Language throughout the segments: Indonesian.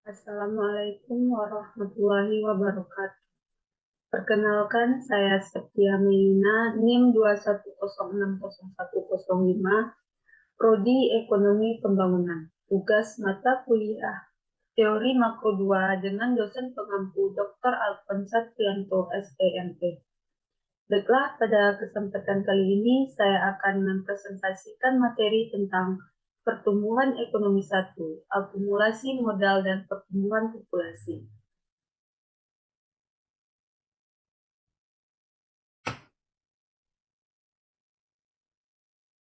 Assalamualaikum warahmatullahi wabarakatuh. Perkenalkan, saya Septia Melina, NIM 210601105, Prodi Ekonomi Pembangunan. Tugas mata kuliah Teori Makro 2 dengan dosen pengampu Dr. Alphonsa Trianto, STMP. Baiklah, pada kesempatan kali ini saya akan mempresentasikan materi tentang pertumbuhan ekonomi 1, akumulasi modal dan pertumbuhan populasi.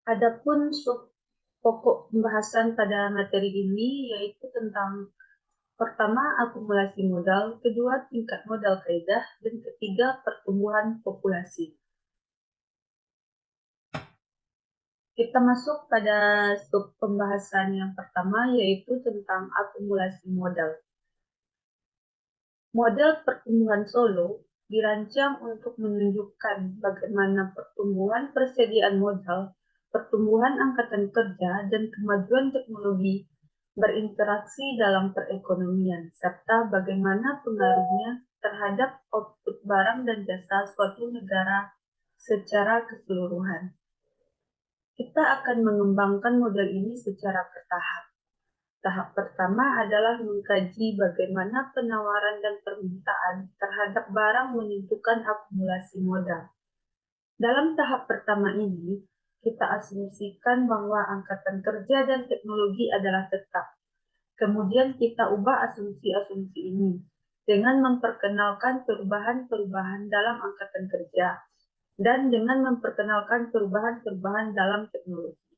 Adapun sub pokok pembahasan pada materi ini yaitu tentang pertama akumulasi modal, kedua tingkat modal kaidah, dan ketiga pertumbuhan populasi. Kita masuk pada sub pembahasan yang pertama yaitu tentang akumulasi modal. Model pertumbuhan Solo dirancang untuk menunjukkan bagaimana pertumbuhan persediaan modal, pertumbuhan angkatan kerja, dan kemajuan teknologi berinteraksi dalam perekonomian, serta bagaimana pengaruhnya terhadap output barang dan jasa suatu negara secara keseluruhan. Kita akan mengembangkan model ini secara bertahap. Tahap pertama adalah mengkaji bagaimana penawaran dan permintaan terhadap barang menentukan akumulasi modal. Dalam tahap pertama ini, kita asumsikan bahwa angkatan kerja dan teknologi adalah tetap. Kemudian kita ubah asumsi-asumsi ini dengan memperkenalkan perubahan-perubahan dalam angkatan kerja dan dengan memperkenalkan perubahan-perubahan dalam teknologi.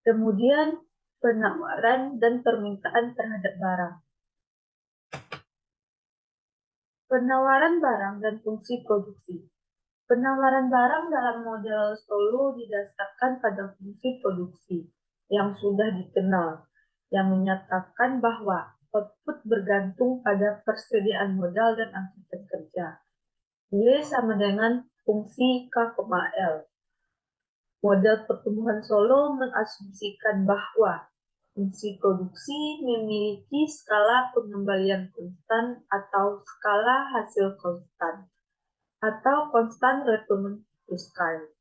Kemudian penawaran dan permintaan terhadap barang. Penawaran barang dan fungsi produksi. Penawaran barang dalam model Solo didasarkan pada fungsi produksi yang sudah dikenal, yang menyatakan bahwa output bergantung pada persediaan modal dan angkatan kerja. Y sama dengan fungsi K,L. Model pertumbuhan Solo mengasumsikan bahwa fungsi produksi memiliki skala pengembalian konstan atau skala hasil konstan, atau constant return to scale.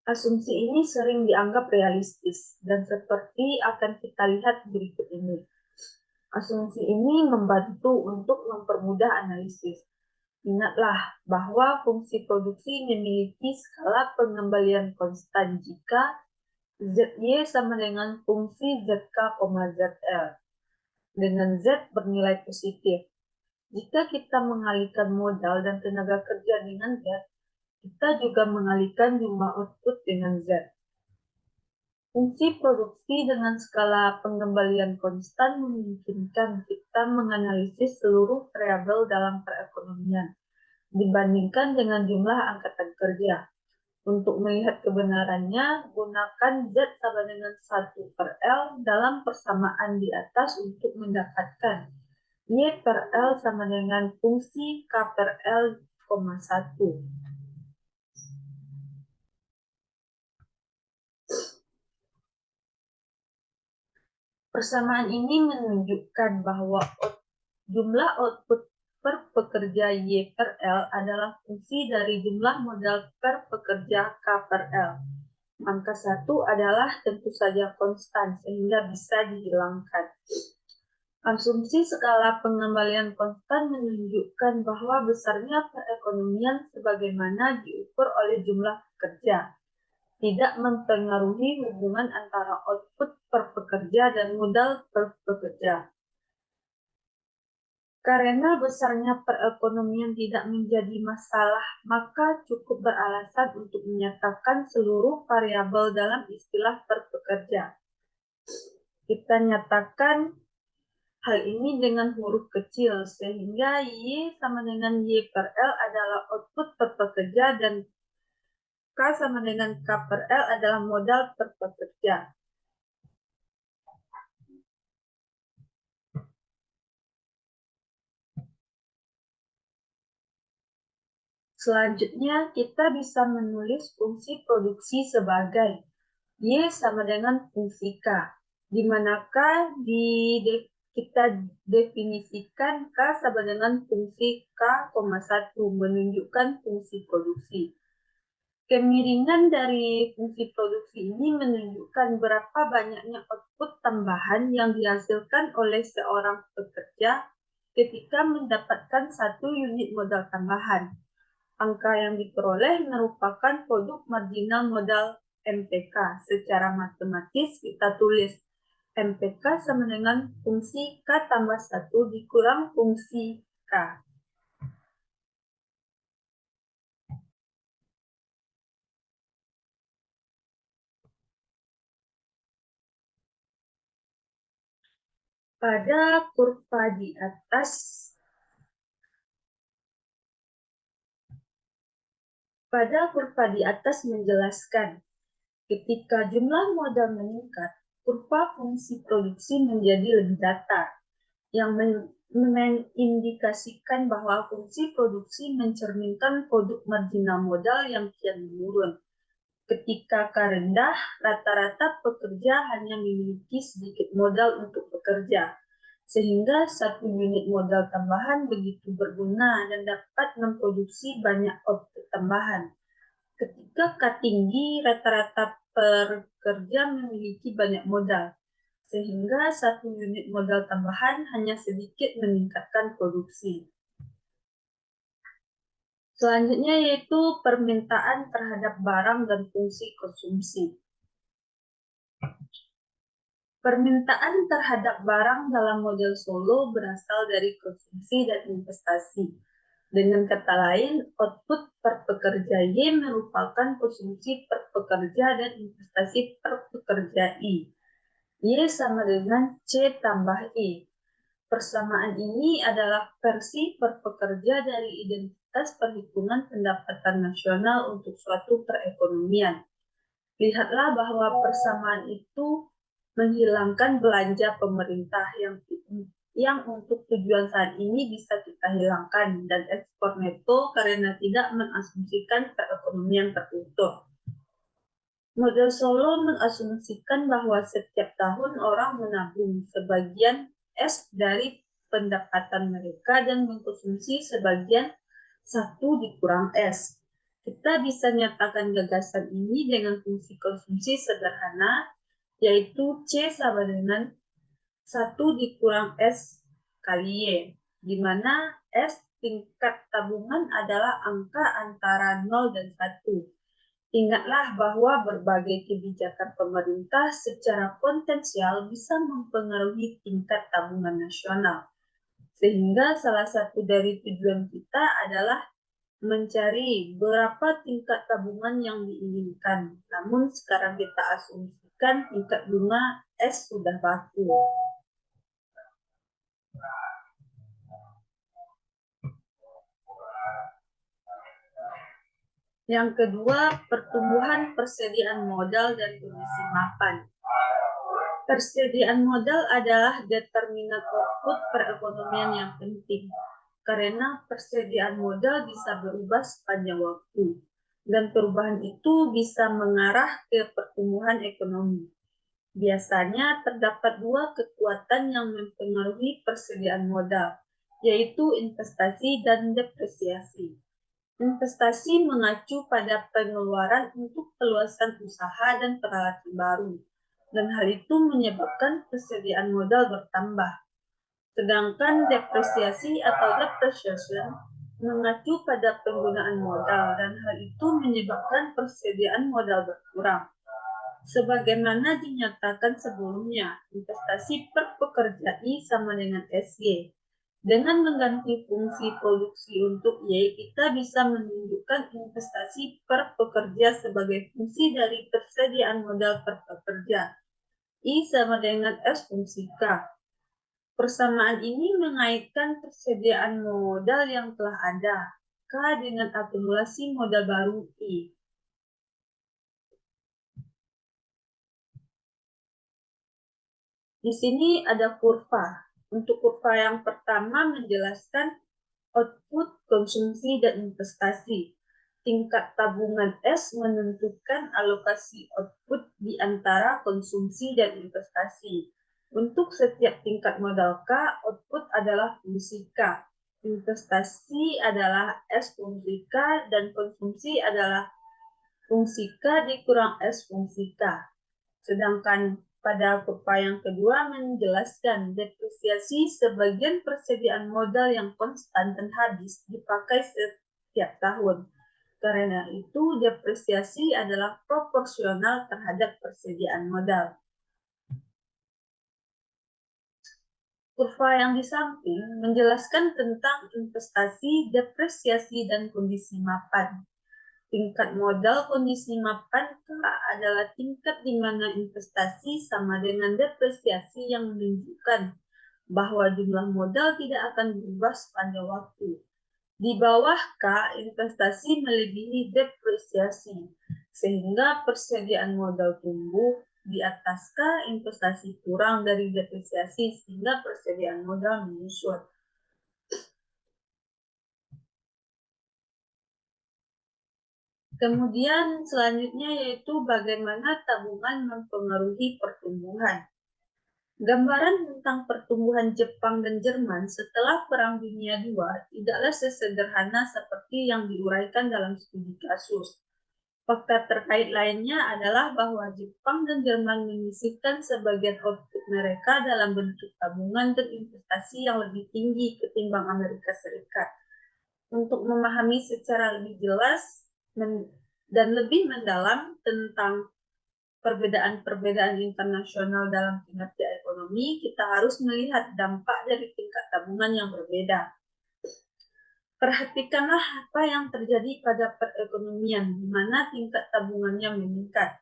Asumsi ini sering dianggap realistis, dan seperti akan kita lihat berikut ini. Asumsi ini membantu untuk mempermudah analisis. Ingatlah bahwa fungsi produksi memiliki skala pengembalian konstan jika ZY sama dengan fungsi ZK, ZL, dengan Z bernilai positif. Jika kita mengalihkan modal dan tenaga kerja dengan Z, kita juga mengalihkan jumlah output dengan Z. Fungsi produksi dengan skala pengembalian konstan memungkinkan kita menganalisis seluruh variabel dalam perekonomian dibandingkan dengan jumlah angkatan kerja. Untuk melihat kebenarannya, gunakan Z sama dengan 1/L dalam persamaan di atas untuk mendapatkan Y/L sama dengan fungsi K/L, 1. Persamaan ini menunjukkan bahwa jumlah output per pekerja Y/L adalah fungsi dari jumlah modal per pekerja K/L. Angka 1 adalah tentu saja konstan sehingga bisa dihilangkan. Asumsi skala pengembalian konstan menunjukkan bahwa besarnya perekonomian sebagaimana diukur oleh jumlah pekerja tidak mempengaruhi hubungan antara output per pekerja dan modal per pekerja. Karena besarnya perekonomian tidak menjadi masalah, maka cukup beralasan untuk menyatakan seluruh variabel dalam istilah per pekerja. Kita nyatakan hal ini dengan huruf kecil, sehingga Y sama dengan Y/L adalah output per pekerja dan K sama dengan K/L adalah modal per pekerja. Selanjutnya, kita bisa menulis fungsi produksi sebagai Y sama dengan fungsi K. Di manakah kita definisikan K sama dengan fungsi K, 1 menunjukkan fungsi produksi. Kemiringan dari fungsi produksi ini menunjukkan berapa banyaknya output tambahan yang dihasilkan oleh seorang pekerja ketika mendapatkan 1 unit modal tambahan. Angka yang diperoleh merupakan produk marginal modal MPK. Secara matematis kita tulis MPK sama dengan fungsi K tambah 1 dikurang fungsi K. Pada kurva di atas menjelaskan ketika jumlah modal meningkat, kurva fungsi produksi menjadi lebih datar, yang mengindikasikan bahwa fungsi produksi mencerminkan produk marginal modal yang kian menurun. Ketika K rendah, rata-rata pekerja hanya memiliki sedikit modal untuk bekerja, sehingga 1 unit modal tambahan begitu berguna dan dapat memproduksi banyak output tambahan. Ketika K tinggi, rata-rata pekerja memiliki banyak modal, sehingga 1 unit modal tambahan hanya sedikit meningkatkan produksi. Selanjutnya yaitu permintaan terhadap barang dan fungsi konsumsi. Permintaan terhadap barang dalam model Solow berasal dari konsumsi dan investasi. Dengan kata lain, output per pekerja Y merupakan konsumsi per pekerja dan investasi per pekerja I. Y sama dengan C tambah I. Persamaan ini adalah versi per pekerja dari identitas perhitungan pendapatan nasional untuk suatu perekonomian. Lihatlah bahwa persamaan itu menghilangkan belanja pemerintah yang untuk tujuan saat ini bisa kita hilangkan, dan ekspor neto karena tidak mengasumsikan perekonomian tertutup. Model Solow mengasumsikan bahwa setiap tahun orang menabung sebagian S dari pendapatan mereka dan mengkonsumsi sebagian 1 dikurang S. Kita bisa nyatakan gagasan ini dengan fungsi konsumsi sederhana, yaitu C sama dengan 1 dikurang S kali Y, di mana S tingkat tabungan adalah angka antara 0 dan 1. Ingatlah bahwa berbagai kebijakan pemerintah secara potensial bisa mempengaruhi tingkat tabungan nasional. Sehingga salah satu dari tujuan kita adalah mencari berapa tingkat tabungan yang diinginkan. Namun sekarang kita asumsikan tingkat bunga S sudah baku. Yang kedua, pertumbuhan persediaan modal dan kondisi mapan. Persediaan modal adalah determinan output perekonomian yang penting, karena persediaan modal bisa berubah sepanjang waktu, dan perubahan itu bisa mengarah ke pertumbuhan ekonomi. Biasanya terdapat 2 kekuatan yang mempengaruhi persediaan modal, yaitu investasi dan depresiasi. Investasi mengacu pada pengeluaran untuk perluasan usaha dan peralatan baru, dan hal itu menyebabkan persediaan modal bertambah. Sedangkan depresiasi atau depreciation mengacu pada penggunaan modal, dan hal itu menyebabkan persediaan modal berkurang. Sebagaimana dinyatakan sebelumnya, investasi per pekerja I sama dengan SY. Dengan mengganti fungsi produksi untuk Y, kita bisa menunjukkan investasi per pekerja sebagai fungsi dari persediaan modal per pekerja. I sama dengan S fungsi K. Persamaan ini mengaitkan persediaan modal yang telah ada, K dengan akumulasi modal baru I. Di sini ada kurva. Untuk kurva yang pertama menjelaskan output, konsumsi, dan investasi. tingkat tabungan S menentukan alokasi output di antara konsumsi dan investasi. Untuk setiap tingkat modal K, output adalah fungsi K. Investasi adalah S fungsi K dan konsumsi adalah fungsi K dikurang S fungsi K. Sedangkan pada kurva yang kedua menjelaskan depresiasi sebagian persediaan modal yang konstan dan habis dipakai setiap tahun. Karena itu, depresiasi adalah proporsional terhadap persediaan modal. Kurva yang di samping menjelaskan tentang investasi, depresiasi, dan kondisi mapan. Tingkat modal kondisi mapan adalah tingkat di mana investasi sama dengan depresiasi yang menunjukkan bahwa jumlah modal tidak akan berubah sepanjang waktu. Di bawah K, investasi melebihi depresiasi, sehingga persediaan modal tumbuh. Di atas K, investasi kurang dari depresiasi, sehingga persediaan modal menyusut. Kemudian selanjutnya yaitu bagaimana tabungan mempengaruhi pertumbuhan. Gambaran tentang pertumbuhan Jepang dan Jerman setelah Perang Dunia II tidaklah sesederhana seperti yang diuraikan dalam studi kasus. Fakta terkait lainnya adalah bahwa Jepang dan Jerman menyisihkan sebagian output mereka dalam bentuk tabungan dan investasi yang lebih tinggi ketimbang Amerika Serikat. Untuk memahami secara lebih jelas dan lebih mendalam tentang perbedaan-perbedaan internasional dalam kinerja ekonomi, kita harus melihat dampak dari tingkat tabungan yang berbeda. Perhatikanlah apa yang terjadi pada perekonomian, di mana tingkat tabungannya meningkat.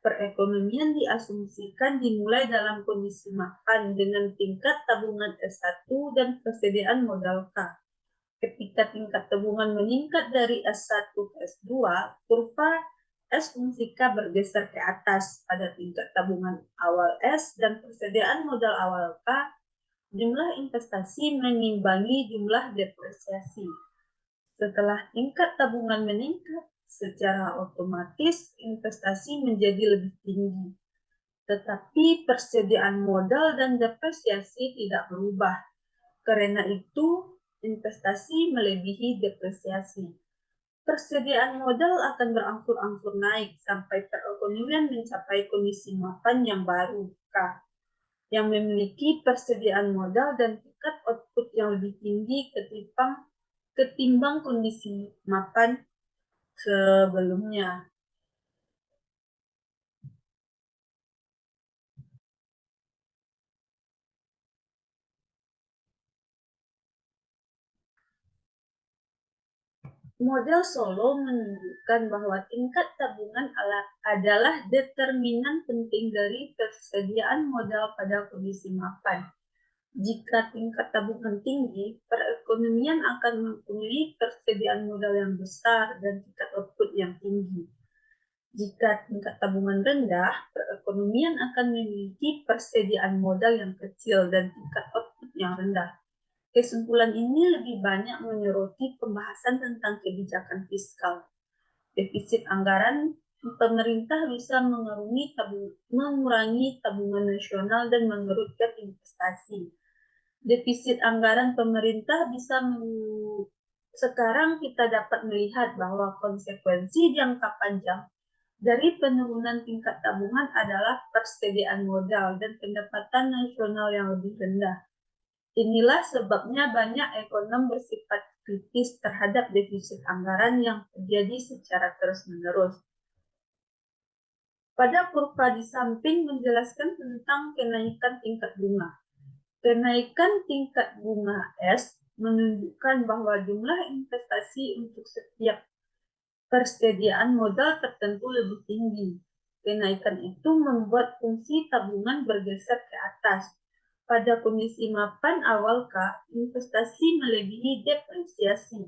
Perekonomian diasumsikan dimulai dalam kondisi mapan dengan tingkat tabungan S1 dan persediaan modal K. Ketika tingkat tabungan meningkat dari S1 ke S2, kurva S fungsi K bergeser ke atas pada tingkat tabungan awal S dan persediaan modal awal K, jumlah investasi mengimbangi jumlah depresiasi. Setelah tingkat tabungan meningkat, secara otomatis investasi menjadi lebih tinggi. Tetapi persediaan modal dan depresiasi tidak berubah. Karena itu, investasi melebihi depresiasi. Persediaan modal akan berangsur-angsur naik sampai perekonomian mencapai kondisi mapan yang baru, K, yang memiliki persediaan modal dan tingkat output yang lebih tinggi ketimbang kondisi mapan sebelumnya. Model Solo menunjukkan bahwa tingkat tabungan adalah determinan penting dari persediaan modal pada kondisi mapan. Jika tingkat tabungan tinggi, perekonomian akan mempunyai persediaan modal yang besar dan tingkat output yang tinggi. Jika tingkat tabungan rendah, perekonomian akan memiliki persediaan modal yang kecil dan tingkat output yang rendah. Kesimpulan ini lebih banyak menyoroti pembahasan tentang kebijakan fiskal. Defisit anggaran pemerintah bisa mengurangi tabungan nasional dan mengerutkan investasi. Defisit anggaran pemerintah bisa sekarang kita dapat melihat bahwa konsekuensi jangka panjang dari penurunan tingkat tabungan adalah persediaan modal dan pendapatan nasional yang lebih rendah. Inilah sebabnya banyak ekonom bersifat kritis terhadap defisit anggaran yang terjadi secara terus-menerus. Pada kurva di samping menjelaskan tentang kenaikan tingkat bunga. Kenaikan tingkat bunga S menunjukkan bahwa jumlah investasi untuk setiap persediaan modal tertentu lebih tinggi. Kenaikan itu membuat fungsi tabungan bergeser ke atas. Pada kondisi mapan awal K, investasi melebihi depresiasi.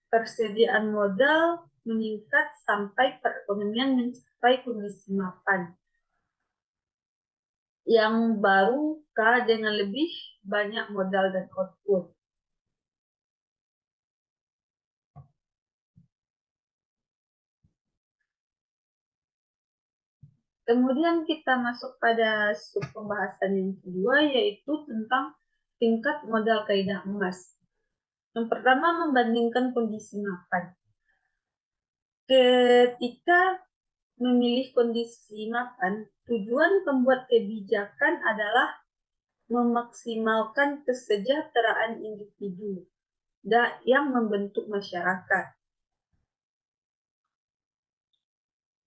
Persediaan modal meningkat sampai perekonomian mencapai kondisi mapan. Yang baru K dengan lebih banyak modal dan output. Kemudian kita masuk pada sub pembahasan yang kedua, yaitu tentang tingkat modal kaidah emas. Yang pertama, membandingkan kondisi mapan. Ketika memilih kondisi mapan, tujuan pembuat kebijakan adalah memaksimalkan kesejahteraan individu yang membentuk masyarakat.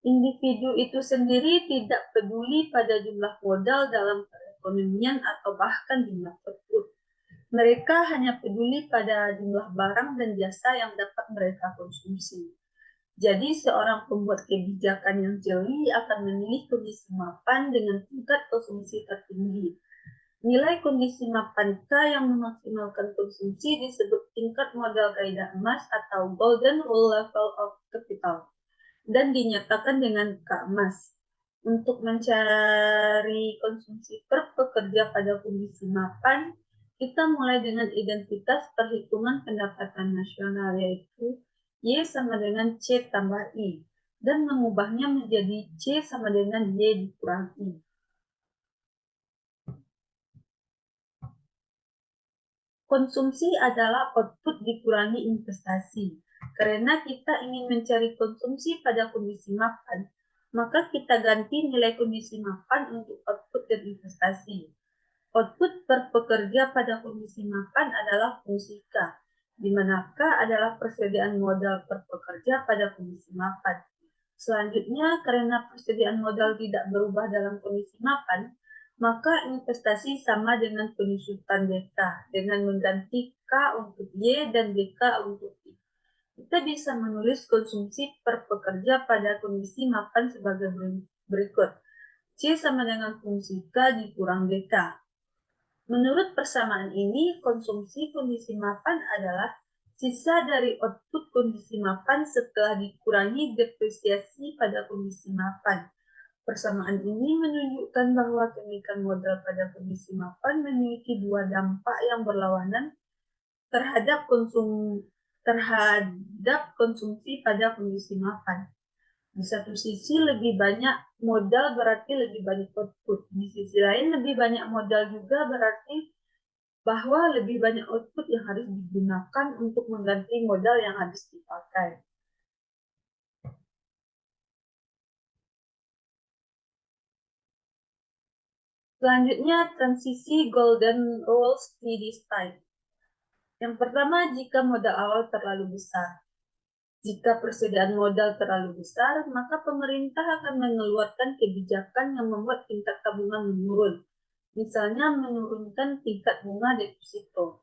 Individu itu sendiri tidak peduli pada jumlah modal dalam perekonomian atau bahkan jumlah output. Mereka hanya peduli pada jumlah barang dan jasa yang dapat mereka konsumsi. Jadi seorang pembuat kebijakan yang jeli akan memilih kondisi mapan dengan tingkat konsumsi tertinggi. Nilai kondisi mapan K yang memaksimalkan konsumsi disebut tingkat modal kaidah emas atau Golden Rule Level of Capital dan dinyatakan dengan K emas. Untuk mencari konsumsi per pekerja pada kondisi mapan, kita mulai dengan identitas perhitungan pendapatan nasional, yaitu Y sama dengan C tambah I, dan mengubahnya menjadi C sama dengan Y dikurang I. Konsumsi adalah output dikurangi investasi. Karena kita ingin mencari konsumsi pada kondisi mapan, maka kita ganti nilai kondisi mapan untuk output dan investasi. Output per pekerja pada kondisi mapan adalah fungsi K, di mana K adalah persediaan modal per pekerja pada kondisi mapan. Selanjutnya, karena persediaan modal tidak berubah dalam kondisi mapan, maka investasi sama dengan penyusutan DK dengan mengganti K untuk Y dan DK untuk I. Kita bisa menulis konsumsi per pekerja pada kondisi mapan sebagai berikut. C sama dengan fungsi K dikurang DK. Menurut persamaan ini, konsumsi kondisi mapan adalah sisa dari output kondisi mapan setelah dikurangi depresiasi pada kondisi mapan. Persamaan ini menunjukkan bahwa kenaikan modal pada kondisi mapan memiliki dua dampak yang berlawanan terhadap konsumsi pada kondisi mapan. Di satu sisi lebih banyak modal berarti lebih banyak output. Di sisi lain lebih banyak modal juga berarti bahwa lebih banyak output yang harus digunakan untuk mengganti modal yang habis dipakai. Selanjutnya, transisi Golden Rule Steady State. Yang pertama, jika modal awal terlalu besar. Jika persediaan modal terlalu besar, maka pemerintah akan mengeluarkan kebijakan yang membuat tingkat tabungan menurun. Misalnya menurunkan tingkat bunga deposito.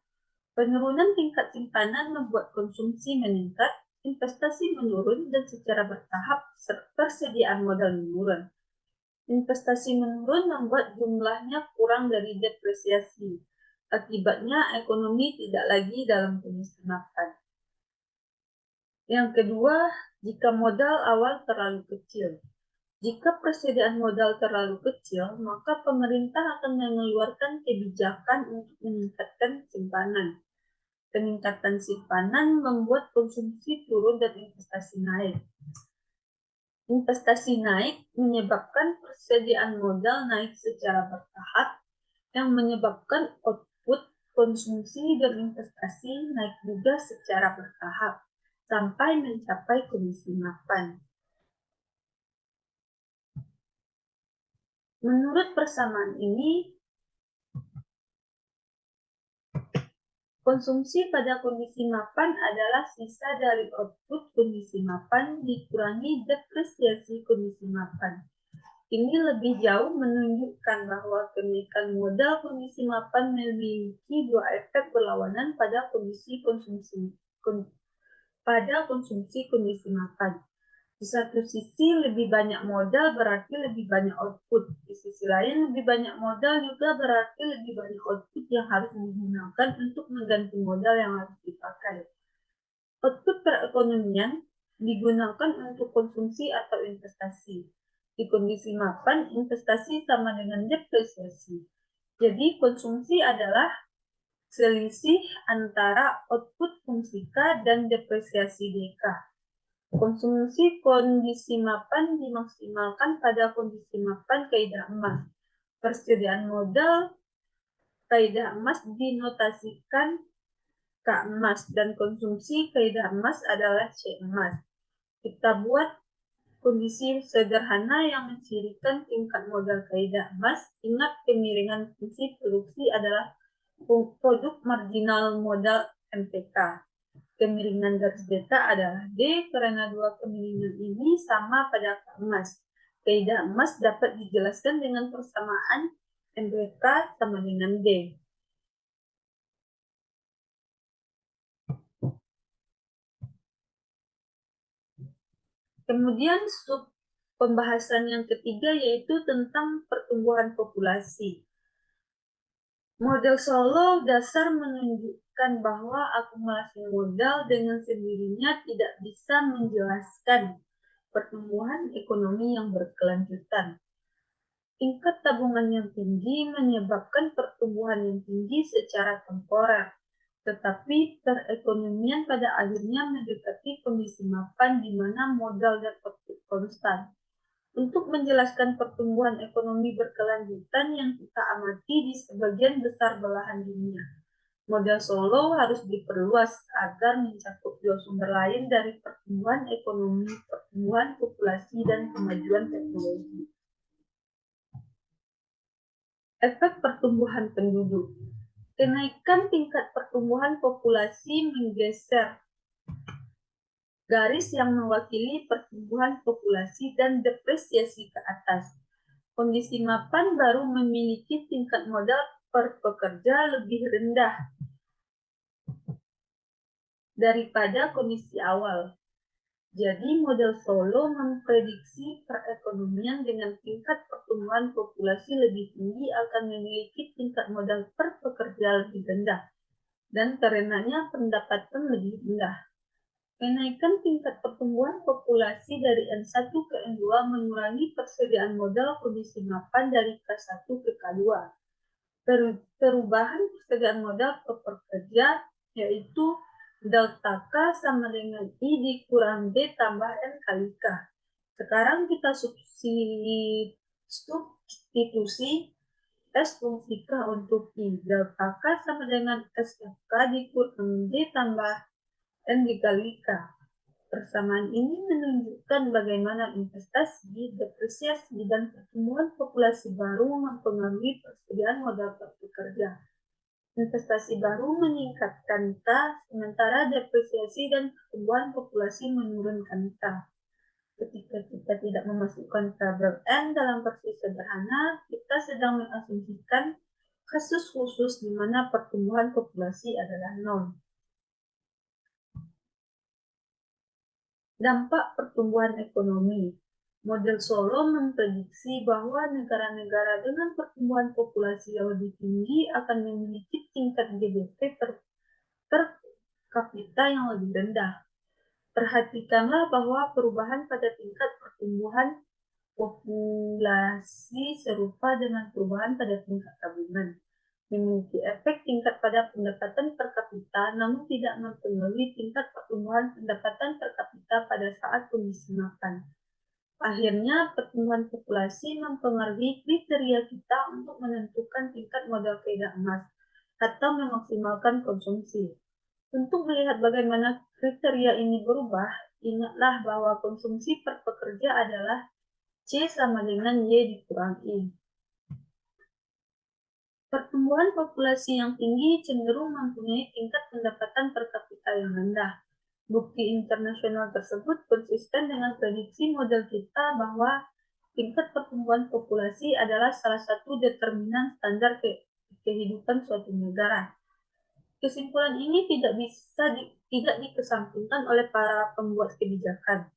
Penurunan tingkat simpanan membuat konsumsi meningkat, investasi menurun, dan secara bertahap persediaan modal menurun. Investasi menurun membuat jumlahnya kurang dari depresiasi. Akibatnya ekonomi tidak lagi dalam kondisi mapan. Yang kedua, jika modal awal terlalu kecil. Jika persediaan modal terlalu kecil, maka pemerintah akan mengeluarkan kebijakan untuk meningkatkan simpanan. Peningkatan simpanan membuat konsumsi turun dan investasi naik. Investasi naik menyebabkan persediaan modal naik secara bertahap, yang menyebabkan output, konsumsi, dan investasi naik juga secara bertahap, sampai mencapai kondisi mapan. Menurut persamaan ini, konsumsi pada kondisi mapan adalah sisa dari output kondisi mapan dikurangi depresiasi kondisi mapan. Ini lebih jauh menunjukkan bahwa kenaikan modal kondisi mapan memiliki dua efek berlawanan pada konsumsi kondisi mapan. Di satu sisi lebih banyak modal berarti lebih banyak output. Di sisi lain lebih banyak modal juga berarti lebih banyak output yang harus digunakan untuk mengganti modal yang harus dipakai. Output perekonomian digunakan untuk konsumsi atau investasi. Di kondisi mapan, investasi sama dengan depresiasi. Jadi konsumsi adalah selisih antara output fungsi K dan depresiasi DK. Konsumsi kondisi mapan dimaksimalkan pada kondisi mapan kaidah emas. Persediaan modal kaidah emas dinotasikan K emas dan konsumsi kaidah emas adalah C emas. Kita buat kondisi sederhana yang mencirikan tingkat modal kaidah emas. Ingat kemiringan fungsi produksi adalah produk marginal modal MPK. Kemiringan garis beta adalah D karena dua kemiringan ini sama pada emas. Kaidah emas dapat dijelaskan dengan persamaan MPK sama dengan D. Kemudian sub pembahasan yang ketiga yaitu tentang pertumbuhan populasi. Model Solow dasar menunjukkan bahwa akumulasi modal dengan sendirinya tidak bisa menjelaskan pertumbuhan ekonomi yang berkelanjutan. Tingkat tabungan yang tinggi menyebabkan pertumbuhan yang tinggi secara temporer, tetapi perekonomian pada akhirnya mendekati kondisi mapan di mana modal dan output konstan. Untuk menjelaskan pertumbuhan ekonomi berkelanjutan yang kita amati di sebagian besar belahan dunia, model Solow harus diperluas agar mencakup dua sumber lain dari pertumbuhan ekonomi, pertumbuhan populasi, dan kemajuan teknologi. Efek pertumbuhan penduduk. Kenaikan tingkat pertumbuhan populasi menggeser garis yang mewakili pertumbuhan populasi dan depresiasi ke atas. Kondisi mapan baru memiliki tingkat modal per pekerja lebih rendah daripada kondisi awal. Jadi model Solow memprediksi perekonomian dengan tingkat pertumbuhan populasi lebih tinggi akan memiliki tingkat modal per pekerja lebih rendah dan karenanya pendapatan lebih rendah. Kenaikan tingkat pertumbuhan populasi dari N1 ke N2 mengurangi persediaan modal kondisi mapan dari K1 ke K2. Perubahan persediaan modal per pekerja yaitu delta K sama dengan I dikurang D tambah N kali K. Sekarang kita substitusi S fungsi K untuk I. Delta K sama dengan SFK dikurang D tambah N dikali K. Persamaan ini menunjukkan bagaimana investasi, depresiasi, dan pertumbuhan populasi baru mempengaruhi persediaan modal per pekerja. Investasi baru meningkatkan K, sementara depresiasi dan pertumbuhan populasi menurunkan K. Ketika kita tidak memasukkan K ber N dalam versi sederhana, kita sedang mengasumsikan kasus khusus di mana pertumbuhan populasi adalah 0. Dampak pertumbuhan ekonomi. Model Solow memprediksi bahwa negara-negara dengan pertumbuhan populasi yang lebih tinggi akan memiliki tingkat GDP per kapita yang lebih rendah. Perhatikanlah bahwa perubahan pada tingkat pertumbuhan populasi serupa dengan perubahan pada tingkat tabungan. Memiliki efek tingkat pada pendapatan per kapita, namun tidak mempengaruhi tingkat pertumbuhan pendapatan per kapita pada saat kondisi mapan. Akhirnya, pertumbuhan populasi mempengaruhi kriteria kita untuk menentukan tingkat modal kaidah emas atau memaksimalkan konsumsi. Untuk melihat bagaimana kriteria ini berubah, ingatlah bahwa konsumsi per pekerja adalah C sama dengan Y dikurang I. Pertumbuhan populasi yang tinggi cenderung mempunyai tingkat pendapatan per kapita yang rendah. Bukti internasional tersebut konsisten dengan prediksi model kita bahwa tingkat pertumbuhan populasi adalah salah satu determinan standar kehidupan suatu negara. Kesimpulan ini tidak dikesampingkan oleh para pembuat kebijakan.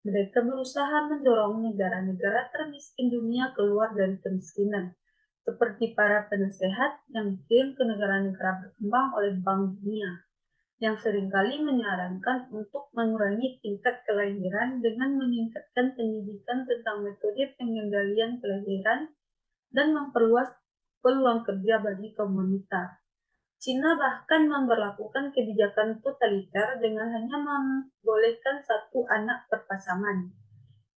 Mereka berusaha mendorong negara-negara termiskin dunia keluar dari kemiskinan, seperti para penasehat yang dikirim ke negara-negara berkembang oleh Bank Dunia, yang seringkali menyarankan untuk mengurangi tingkat kelahiran dengan meningkatkan pendidikan tentang metode pengendalian kelahiran dan memperluas peluang kerja bagi komunitas. Cina bahkan memberlakukan kebijakan totaliter dengan hanya membolehkan satu anak per pasangan.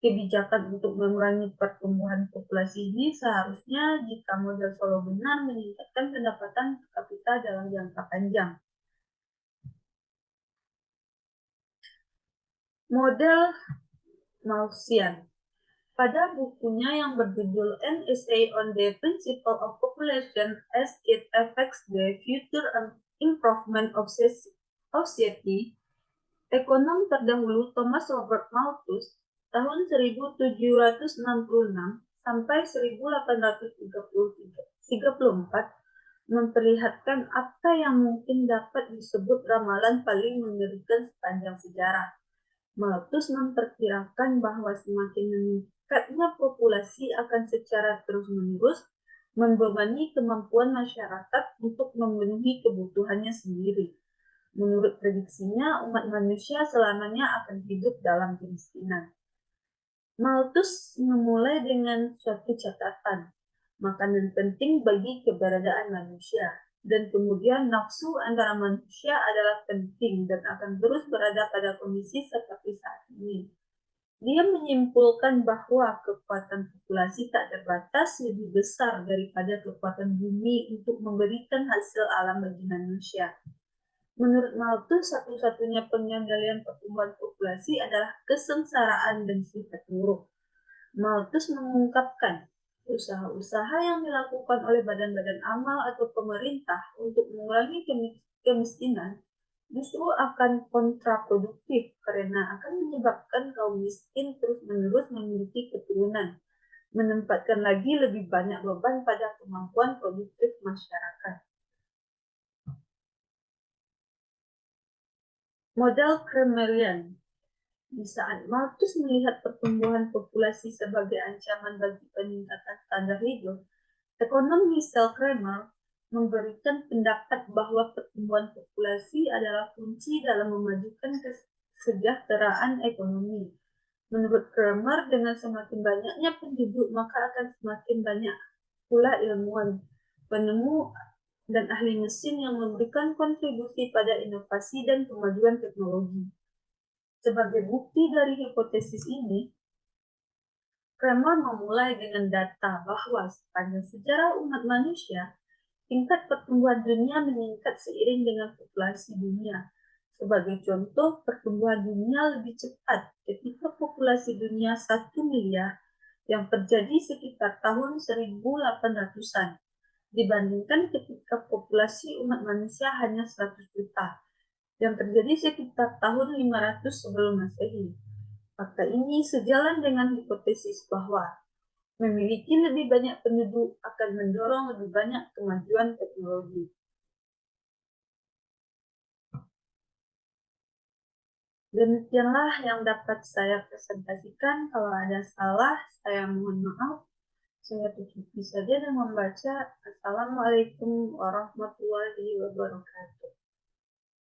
Kebijakan untuk mengurangi pertumbuhan populasi ini seharusnya, jika model Solo benar, meningkatkan pendapatan per kapita dalam jangka panjang. Model Malthusian. Pada bukunya yang berjudul An Essay on the Principle of Population as it Affects the Future and Improvement of Society, ekonom terdahulu Thomas Robert Malthus tahun 1766 sampai 1834 memperlihatkan apa yang mungkin dapat disebut ramalan paling mengerikan sepanjang sejarah. Malthus memperkirakan bahwa semakin meningkatnya populasi akan secara terus-menerus membebani kemampuan masyarakat untuk memenuhi kebutuhannya sendiri. Menurut prediksinya, umat manusia selamanya akan hidup dalam kemiskinan. Malthus memulai dengan suatu catatan, makanan penting bagi keberadaan manusia, dan kemudian nafsu antara manusia adalah penting dan akan terus berada pada kondisi seperti saat ini. Dia menyimpulkan bahwa kekuatan populasi tak terbatas lebih besar daripada kekuatan bumi untuk memberikan hasil alam bagi manusia. Menurut Malthus, satu-satunya pengendalian pertumbuhan populasi adalah kesengsaraan dan sifat buruk. Malthus mengungkapkan, usaha-usaha yang dilakukan oleh badan-badan amal atau pemerintah untuk mengurangi kemiskinan justru akan kontraproduktif karena akan menyebabkan kaum miskin terus-menerus memiliki keturunan, menempatkan lagi lebih banyak beban pada kemampuan produktif masyarakat. Model Kremerian. Di saat Malthus melihat pertumbuhan populasi sebagai ancaman bagi peningkatan standar hidup, ekonom Michael Kramer memberikan pendapat bahwa pertumbuhan populasi adalah kunci dalam memajukan kesejahteraan ekonomi. Menurut Kramer, dengan semakin banyaknya penduduk, maka akan semakin banyak pula ilmuwan, penemu, dan ahli mesin yang memberikan kontribusi pada inovasi dan kemajuan teknologi. Sebagai bukti dari hipotesis ini, Kramer memulai dengan data bahwa sepanjang sejarah umat manusia, tingkat pertumbuhan dunia meningkat seiring dengan populasi dunia. Sebagai contoh, pertumbuhan dunia lebih cepat ketika populasi dunia 1 miliar yang terjadi sekitar tahun 1800-an dibandingkan ketika populasi umat manusia hanya 100 juta yang terjadi sekitar tahun 500 sebelum Masehi. Fakta ini sejalan dengan hipotesis bahwa memiliki lebih banyak penduduk akan mendorong lebih banyak kemajuan teknologi. Demikianlah yang dapat saya presentasikan. Kalau ada salah, saya mohon maaf. Saya tutupi saja dengan membaca Assalamualaikum warahmatullahi wabarakatuh.